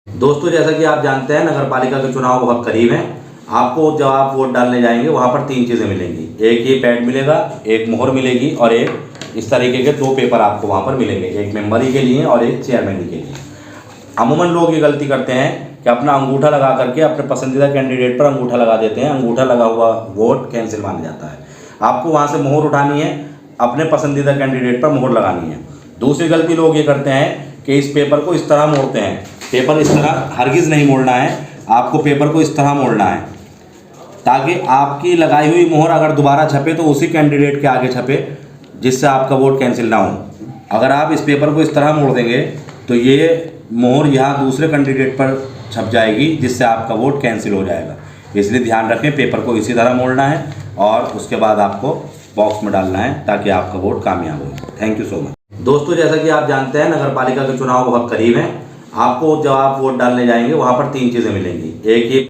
दोस्तों, जैसा कि आप जानते हैं नगर पालिका के चुनाव बहुत करीब हैं। आपको जब आप वोट डालने जाएंगे वहाँ पर 3 चीज़ें मिलेंगी। एक ये पैड मिलेगा, एक मोहर मिलेगी और एक इस तरीके के 2 पेपर आपको वहाँ पर मिलेंगे, एक मेंबरी के लिए और एक चेयरमैन के लिए। अमूमन लोग ये गलती करते हैं कि अपना अंगूठा लगा करके अपने पसंदीदा कैंडिडेट पर अंगूठा लगा देते हैं। अंगूठा लगा हुआ वोट कैंसिल माना जाता है। आपको वहाँ से मोहर उठानी है, अपने पसंदीदा कैंडिडेट पर मोहर लगानी है। दूसरी गलती लोग ये करते हैं कि इस पेपर को इस तरह मोड़ते हैं। पेपर इस तरह हरगिज़ नहीं मोड़ना है, आपको पेपर को इस तरह मोड़ना है ताकि आपकी लगाई हुई मोहर अगर दोबारा छपे तो उसी कैंडिडेट के आगे छपे, जिससे आपका वोट कैंसिल ना हो। अगर आप इस पेपर को इस तरह मोड़ देंगे तो ये मोहर यहाँ दूसरे कैंडिडेट पर छप जाएगी, जिससे आपका वोट कैंसिल हो जाएगा। इसलिए ध्यान रखें, पेपर को इसी तरह मोड़ना है और उसके बाद आपको बॉक्स में डालना है ताकि आपका वोट कामयाब हो। Thank you so much. दोस्तों, जैसा कि आप जानते हैं नगर पालिका के चुनाव बहुत करीब हैं। आपको जब आप वोट डालने जाएंगे वहाँ पर 3 चीज़ें मिलेंगी। एक ये